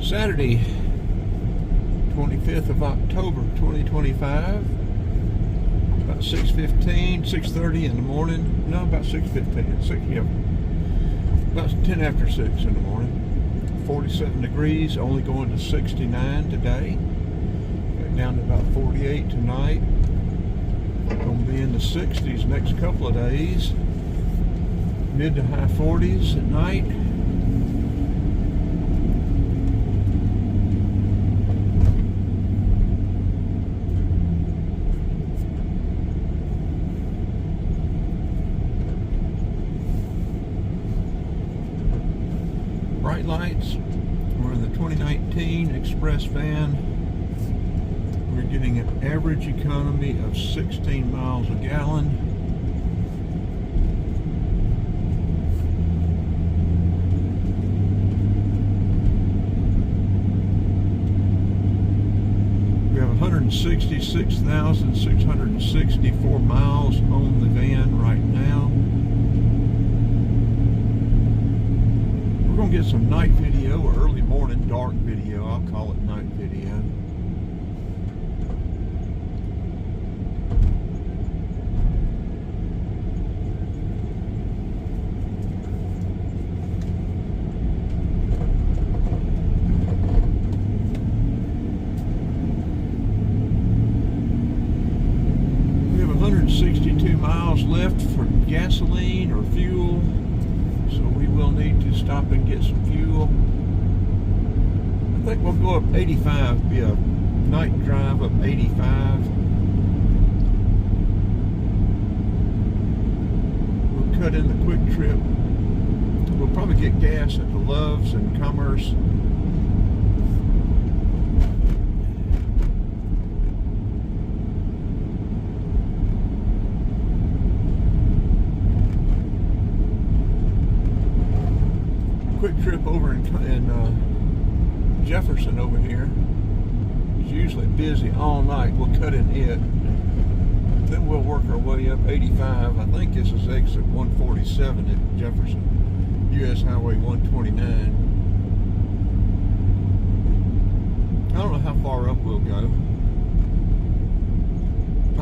Saturday, 25th of October, 2025. About 6:30 in the morning. No, about 6:15. About 10 after 6 in the morning. 47 degrees, only going to 69 today. Back down to about 48 tonight. Going to be in the 60s next couple of days. Mid to high 40s at night. Bright lights. We're in the 2019 Express van. We're getting an average economy of 16 miles a gallon. We have 166,664 miles on the van right now. We're going to get some night video, or early morning dark video. I'll call it night video. We have 162 miles left for gasoline or fuel. So we will need to stop and get some fuel. I think we'll go up 85, be a night drive up 85. We'll cut in the quick trip. We'll probably get gas at the Loves and Commerce. Quick trip over in Jefferson over here. It's usually busy all night. We'll cut in it. Then we'll work our way up 85. I think this is exit 147 at Jefferson. US Highway 129. I don't know how far up we'll go.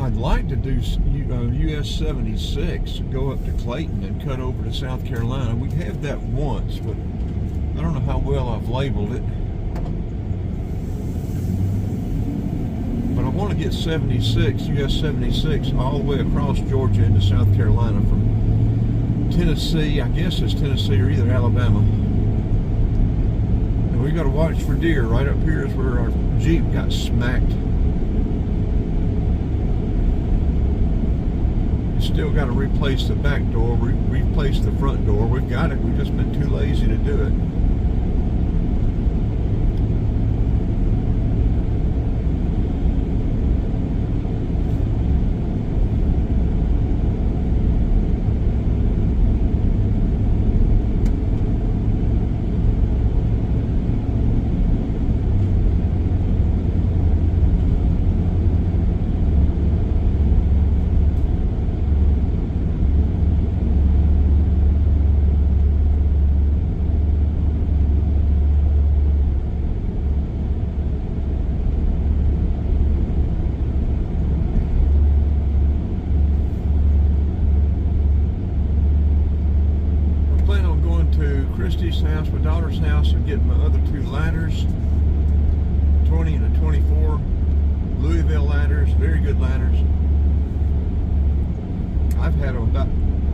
I'd like to do US 76, go up to Clayton and cut over to South Carolina. We have that once, but I don't know how well I've labeled it. But I want to get 76, US 76, all the way across Georgia into South Carolina from Tennessee. I guess it's Tennessee or either Alabama. And we got to watch for deer. Right up here is where our Jeep got smacked. Still got to replace the back door, replace the front door. We've got it, we've just been too lazy to do it. Christy's house, my daughter's house, and getting my other two ladders, 20 and a 24 Louisville ladders, very good ladders. I've had them about,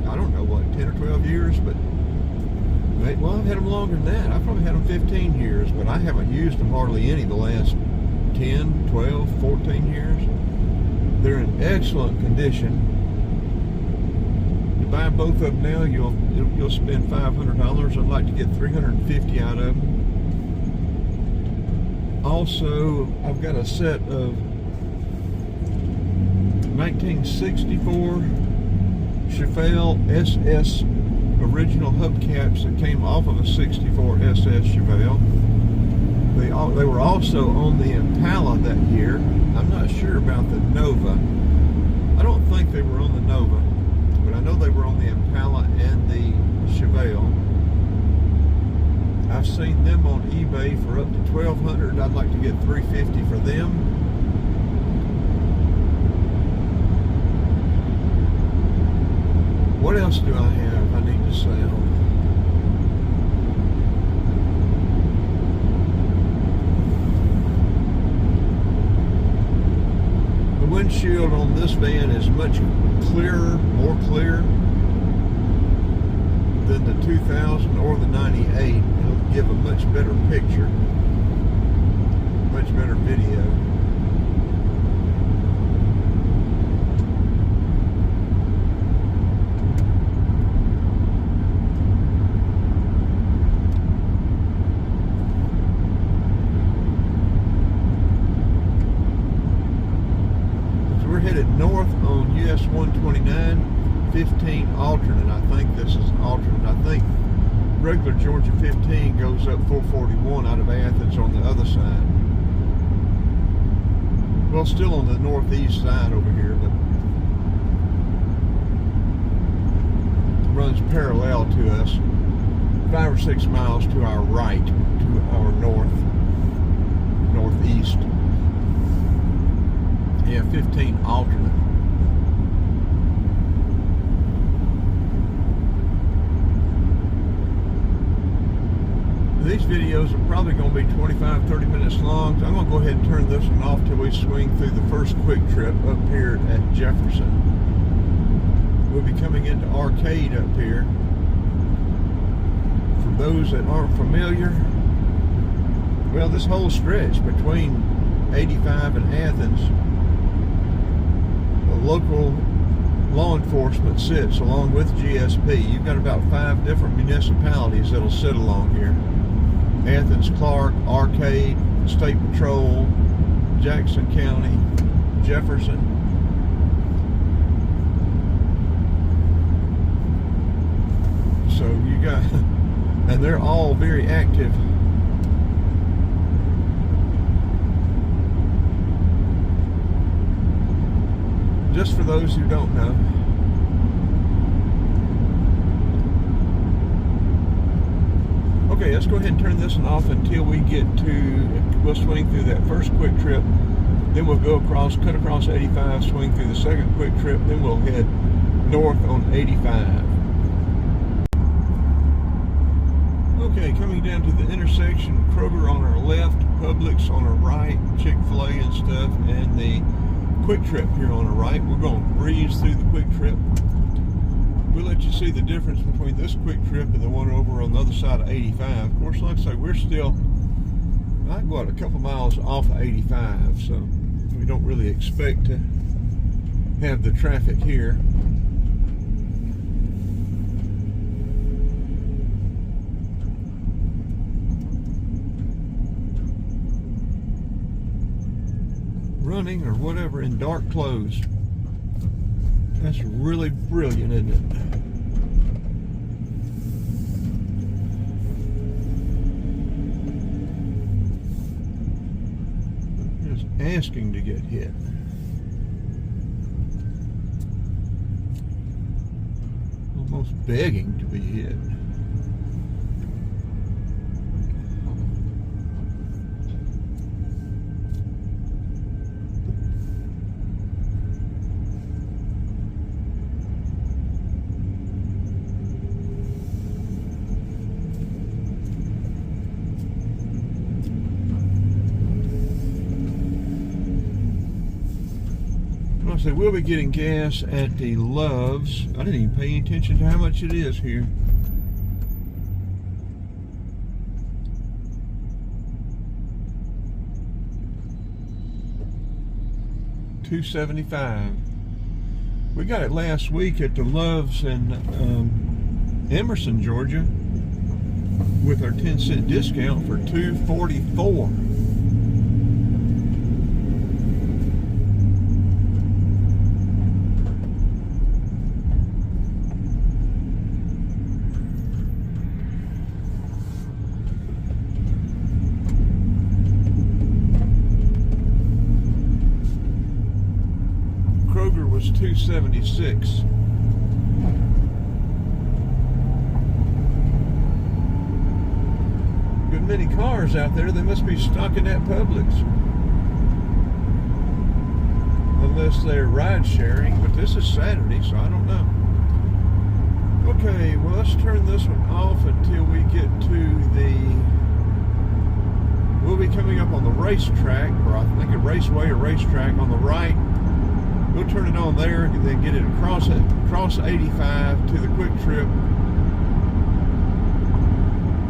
I don't know what, 10 or 12 years, but well, I've had them longer than that. I've probably had them 15 years, but I haven't used them hardly any the last 10, 12, 14 years. They're in excellent condition. Buy both of them now, you'll spend $500. I'd like to get $350 out of them. Also, I've got a set of 1964 Chevelle SS original hubcaps that came off of a 64 SS Chevelle. They were also on the Impala that year. I'm not sure about the Nova. I don't think they were on the Nova, but I know they were on the Impala and the Chevelle. I've seen them on eBay say for up to $1,200. I'd like to get $350 for them. What else do I have I need to sell? The windshield on this van is much clearer, more clear than the 2000 or the 98. It'll give a much better picture, much better video. So we're headed north on US 129, 15 alternate. I think this is alternate. I think regular Georgia 15 goes up 441 out of Athens on the other side. Well, still on the northeast side over here, but runs parallel to us, 5 or 6 miles to our right, to our northeast. Yeah, 15 alternate. These videos are probably going to be 25-30 minutes long, so I'm going to go ahead and turn this one off till we swing through the first quick trip up here at Jefferson. We'll be coming into Arcade up here. For those that aren't familiar, well, this whole stretch between 85 and Athens, the local law enforcement sits along with GSP. You've got about 5 different municipalities that'll sit along here. Athens, Clark, Arcade, State Patrol, Jackson County, Jefferson. So you got, and they're all very active. Just for those who don't know. Okay, let's go ahead and turn this one off until we get to, we'll swing through that first quick trip, then we'll go across, cut across 85, swing through the second quick trip, then we'll head north on 85. Okay, coming down to the intersection, Kroger on our left, Publix on our right, Chick-fil-A and stuff, and the quick trip here on the right. We're going to breeze through the quick trip. We'll let you see the difference between this quick trip and the one over on the other side of 85. Of course, like I say, we're still, what, a couple miles off of 85, so we don't really expect to have the traffic here. Running or whatever in dark clothes. That's really brilliant, isn't it? Just asking to get hit. Almost begging to be hit. So we'll be getting gas at the Loves. I didn't even pay attention to how much it is here. $2.75. We got it last week at the Loves in Emerson, Georgia, with our 10-cent discount for $2.44. $2.76. Good many cars out there. They must be stocking at Publix. Unless they're ride sharing, but this is Saturday, so I don't know. Okay, well, let's turn this one off until we get to we'll be coming up on the racetrack, or I think a raceway or racetrack on the right. We'll turn it on there and then get it across 85 to the quick trip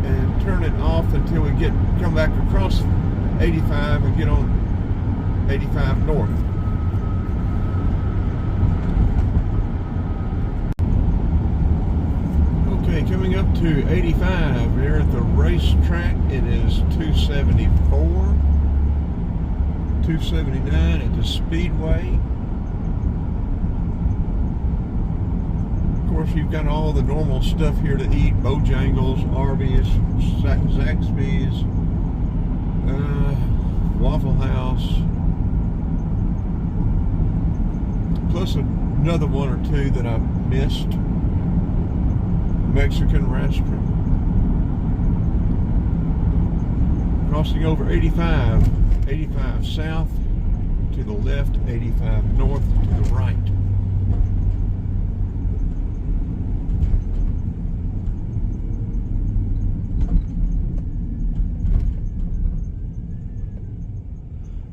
and turn it off until we come back across 85 and get on 85 north. Okay, coming up to 85 there at the racetrack. It is 274, 279 at the Speedway. Of course, you've got all the normal stuff here to eat: Bojangles, Arby's, Zaxby's, Waffle House, plus another one or two that I missed. Mexican restaurant. Crossing over 85 south to the left, 85 north to the right.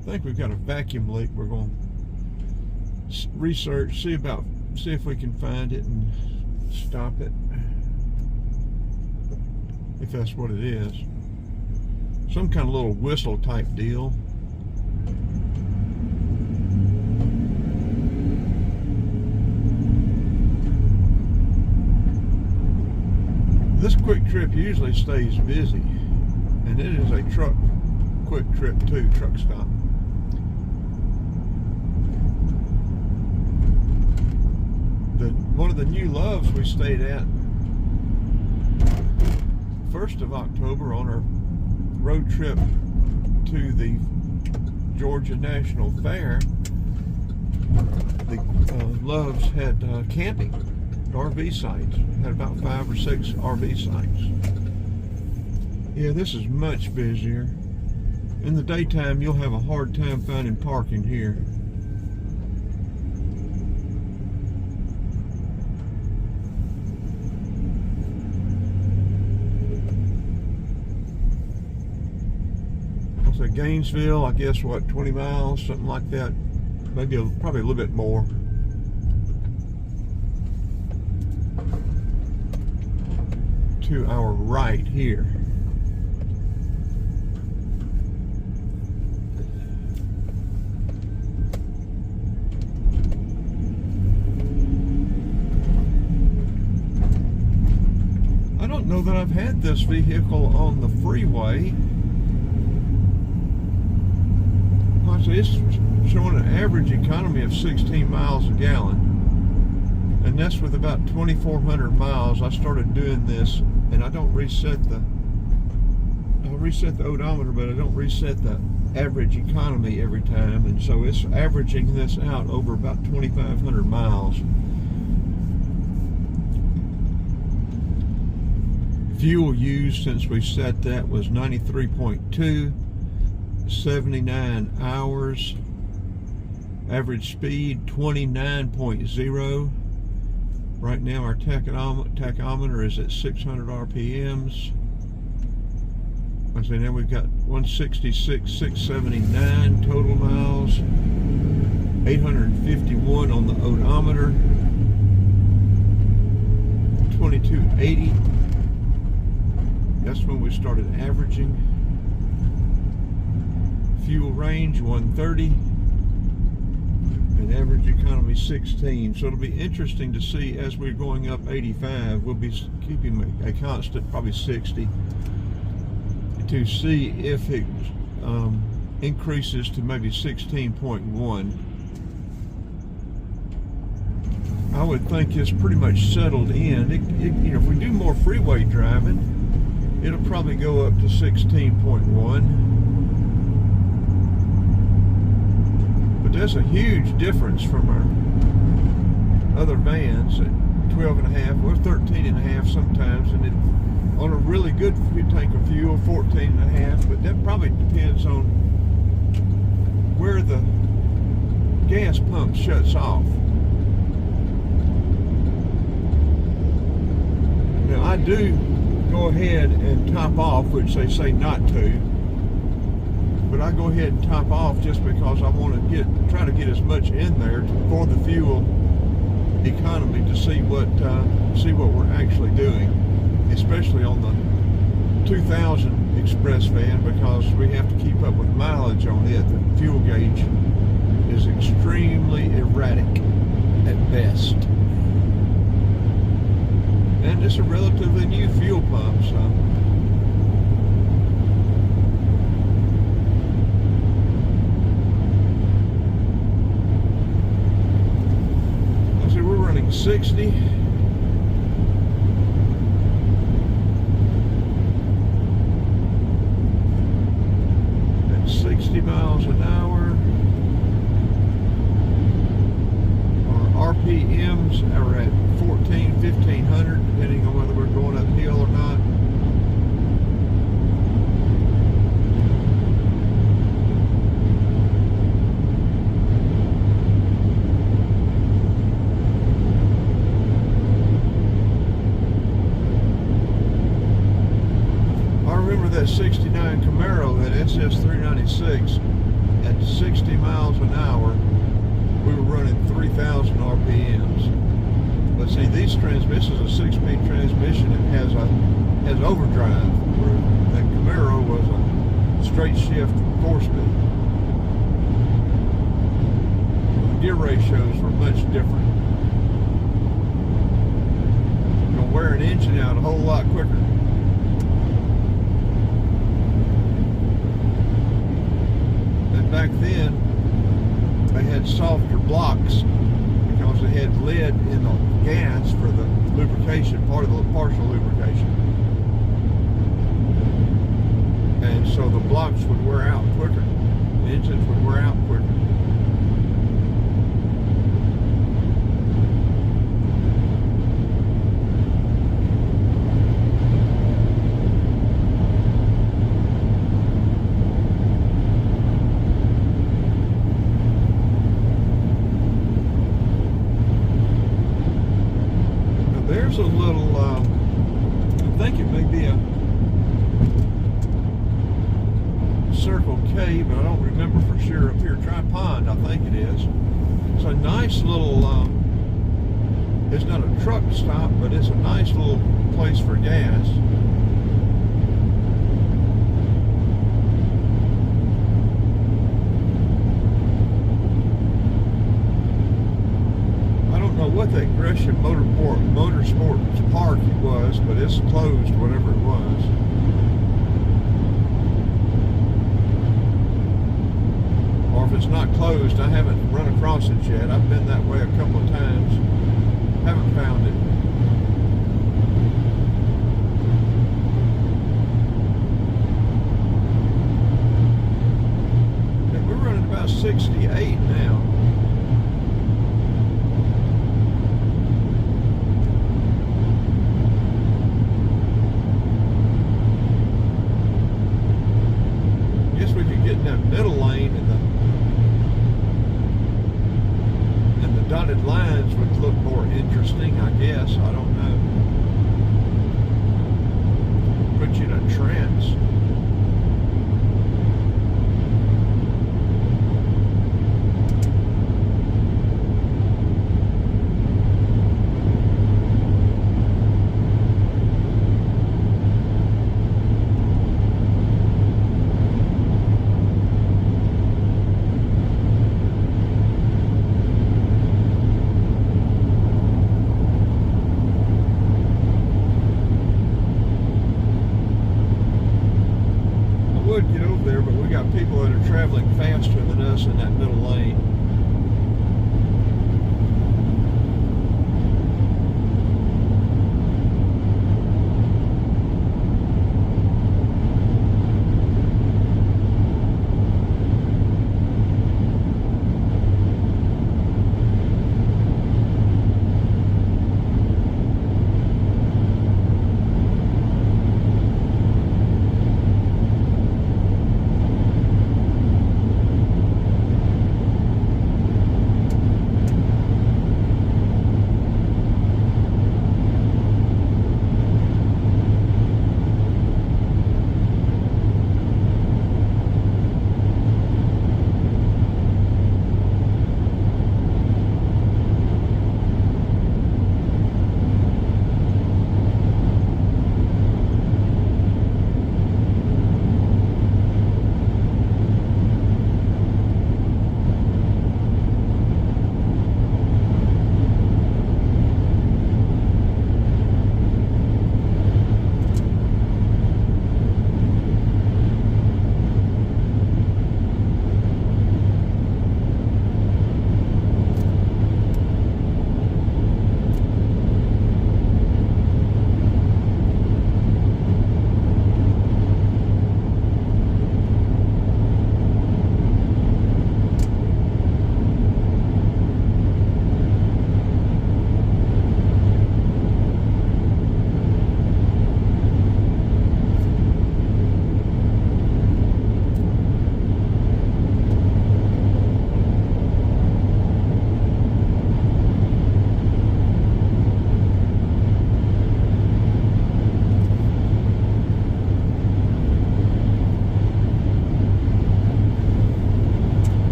I think we've got a vacuum leak. We're going to research, see if we can find it and stop it, if that's what it is. Some kind of little whistle type deal. This quick trip usually stays busy, and it is a quick trip too, truck stop. One of the new loves we stayed at 1st of October on our road trip to the Georgia National Fair. The Loves had camping, RV sites. Had about 5 or 6 RV sites. Yeah, this is much busier. In the daytime, you'll have a hard time finding parking here. So Gainesville, I guess, what, 20 miles, something like that. Maybe probably a little bit more. To our right here. I don't know that I've had this vehicle on the freeway. So it's showing an average economy of 16 miles a gallon, and that's with about 2,400 miles. I started doing this, and I don't reset I'll reset the odometer, but I don't reset the average economy every time, and so it's averaging this out over about 2,500 miles. Fuel used since we set that was 93.2. 79 hours. Average speed 29.0. Right now our tachometer is at 600 RPMs. I say now we've got 166,679 total miles. 851 on the odometer. 2280. That's when we started averaging. Fuel range 130 and average economy 16. So it'll be interesting to see as we're going up 85. We'll be keeping a constant, probably 60, to see if it increases to maybe 16.1. I would think it's pretty much settled in. You know, if we do more freeway driving, it'll probably go up to 16.1. That's a huge difference from our other vans at 12.5, or 13.5 sometimes, and on a really good tank of fuel, 14.5, but that probably depends on where the gas pump shuts off. Now I do go ahead and top off, which they say not to, but I go ahead and top off just because I want to try to get as much in there for the fuel economy to see what we're actually doing, especially on the 2000 Express van, because we have to keep up with mileage on it. The fuel gauge is extremely erratic at best, and it's a relatively new fuel pump, so we're running 60. At 60 miles an hour. Our RPMs are at 1500, depending on whether we're going uphill or not. That 69 Camaro, that SS396, at 60 miles an hour, we were running 3,000 RPMs. But see, this is a 6-speed transmission. It has overdrive, where that Camaro was a straight shift 4-speed. The gear ratios were much different. You're gonna wear an engine out a whole lot quicker. Back then, they had softer blocks because they had lead in the gas for the lubrication, part of the partial lubrication. And so the blocks would wear out quicker. The engines would wear out quicker. There's a little, I think it may be a Circle K, but I don't remember for sure. Up here, Tri Pond, I think it is. It's a nice little, it's not a truck stop, but it's a nice little place for gas. What that Gresham Motorsports Park was, but it's closed, whatever it was. Or if it's not closed, I haven't run across it yet. I've been that way a couple of times. Haven't found it. And we're running about 68 now. That middle lane and the dotted lines would look more interesting, I guess. I don't know. Put you in a trance. Get over there, but we got people that are traveling faster than us in that middle lane.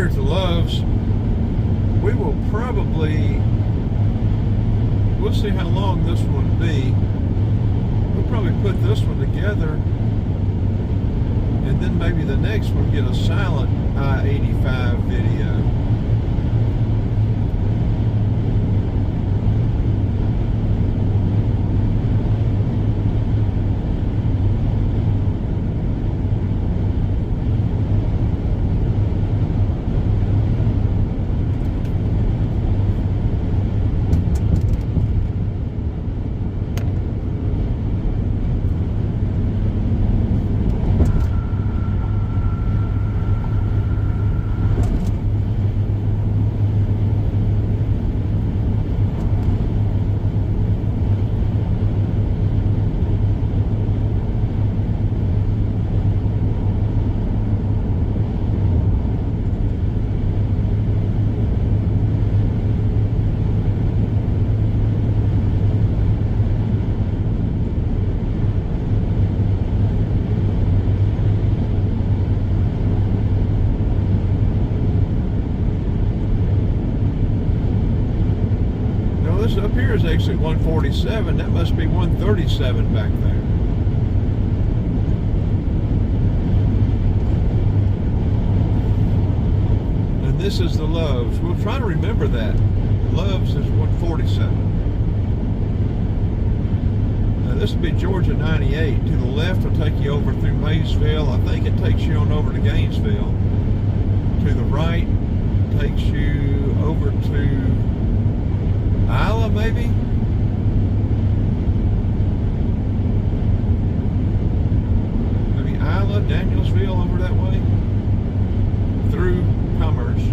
here at the Loves, we will probably, we'll see how long this one will be. We'll probably put this one together, and then maybe the next one get a silent I-85 video. This up here is exit 147. That must be 137 back there. And this is the Loves. We'll try to remember that. Loves is 147. Now this would be Georgia 98. To the left will take you over through Maysville. I think it takes you on over to Gainesville. To the right takes you over to Isla, maybe? Maybe Isla, Danielsville, over that way? Through Commerce.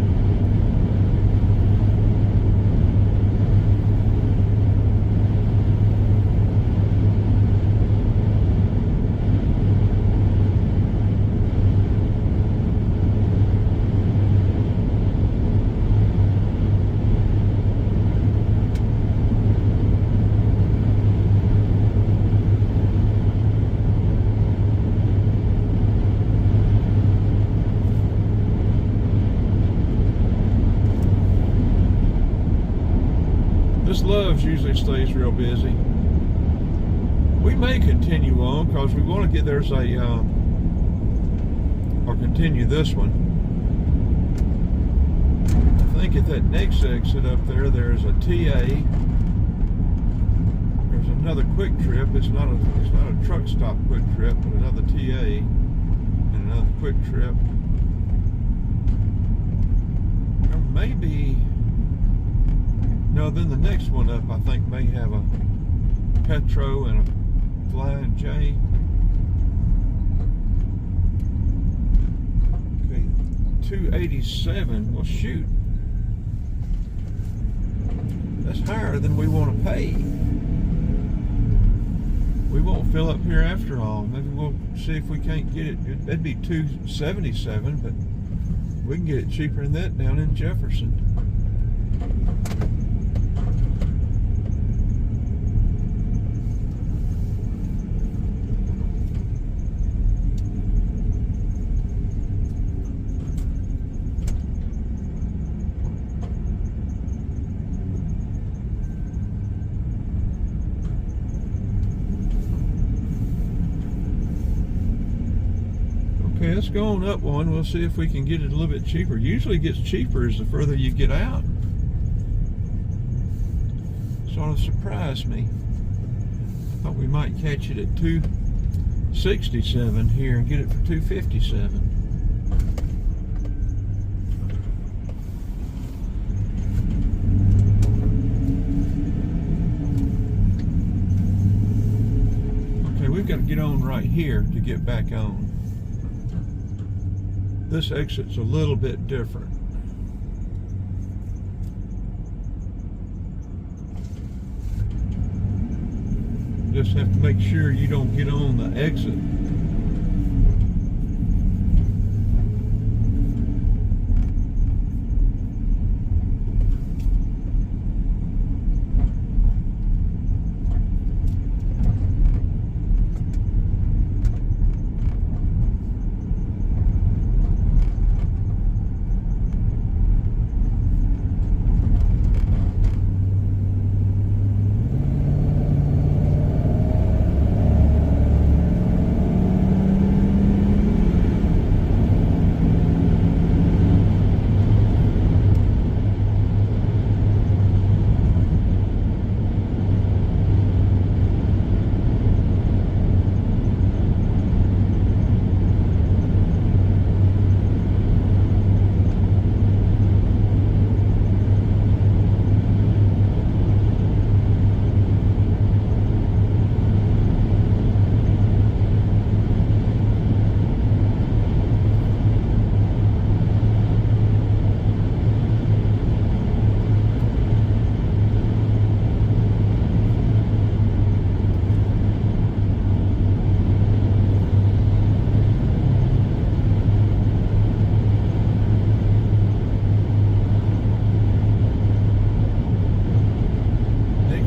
This Loves usually stays real busy. We may continue on because we want to get, there's a, or continue this one. I think at that next exit up there, there's a TA. There's another Quick Trip. It's not a truck stop Quick Trip, but another TA and another Quick Trip. Or maybe, no, then the next one up, I think, may have a Petro and a Flying J. Okay, 287. Well, shoot. That's higher than we want to pay. We won't fill up here after all. Maybe we'll see if we can't get it. That'd be 277, but we can get it cheaper than that down in Jefferson. Okay, let's go on up one. We'll see if we can get it a little bit cheaper. Usually it gets cheaper as the further you get out. Sort of surprised me. Thought we might catch it at 267 here and get it for 257. Okay, we've got to get on right here to get back on. This exit's a little bit different. Just have to make sure you don't get on the exit.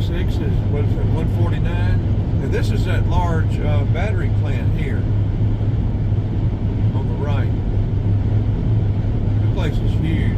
6 is, what is it, 149? And this is that large battery plant here on the right. The place is huge.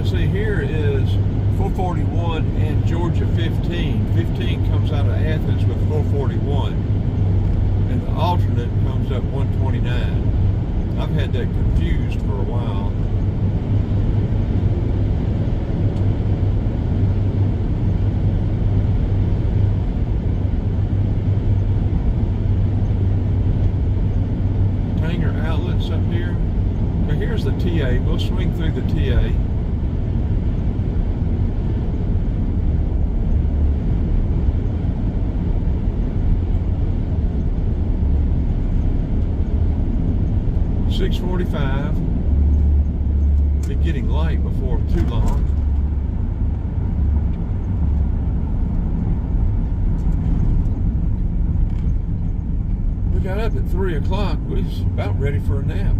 See, here is 441 and Georgia 15. 15 comes out of Athens with 441, and the alternate comes up 129. I've had that confused for a while. Tanger outlets up here. Now here's the TA. We'll swing through the TA. .45. Be getting light before too long. We got up at 3 o'clock. We was about ready for a nap.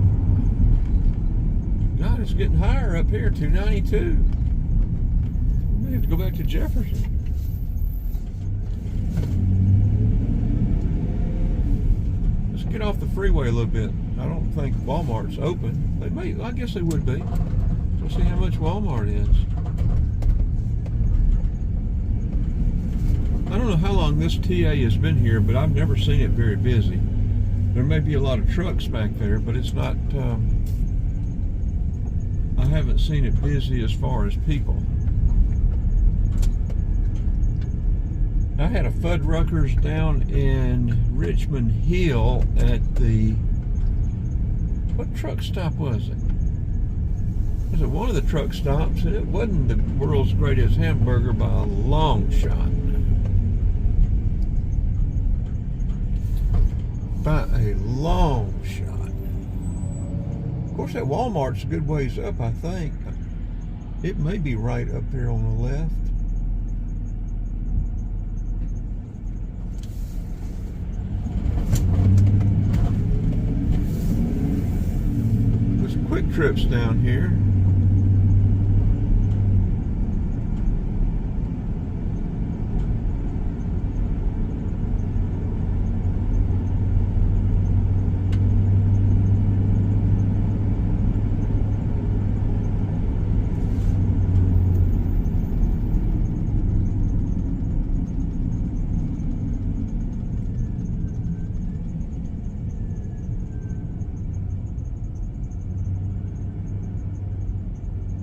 God, it's getting higher up here, 292. We may have to go back to Jefferson. Let's get off the freeway a little bit. I don't think Walmart's open. They may, I guess they would be. We'll see how much Walmart is. I don't know how long this TA has been here, but I've never seen it very busy. There may be a lot of trucks back there, but it's not, I haven't seen it busy as far as people. I had a Fuddruckers down in Richmond Hill at the, what truck stop was it? Was it one of the truck stops? And it wasn't the world's greatest hamburger by a long shot. By a long shot. Of course, that Walmart's a good ways up, I think. It may be right up there on the left. Quick Trips down here.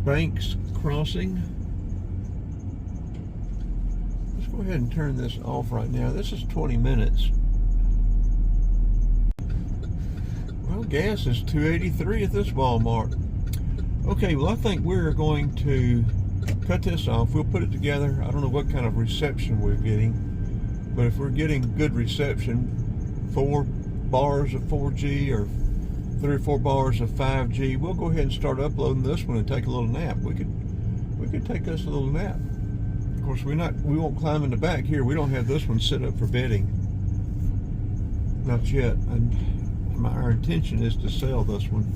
Banks Crossing. Let's go ahead and turn this off right now. This is 20 minutes. Well, gas is $2.83 at this Walmart. Okay, well, I think we're going to cut this off. We'll put it together. I don't know what kind of reception we're getting, but if we're getting good reception, 4 bars of 4G or 3 or 4 bars of 5G, we'll go ahead and start uploading this one and take a little nap. We could take us a little nap. Of course, we won't climb in the back here. We don't have this one set up for bedding. Not yet. And our intention is to sell this one.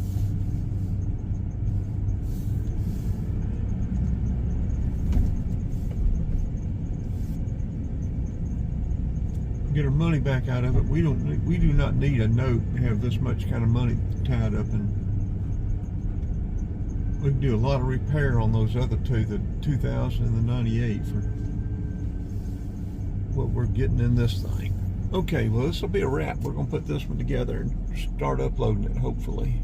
Get our money back out of it. We do not need a note to have this much kind of money tied up in. We can do a lot of repair on those other two, the 2000 and the 98, for what we're getting in this thing. Okay, well, this will be a wrap. We're going to put this one together and start uploading it, hopefully.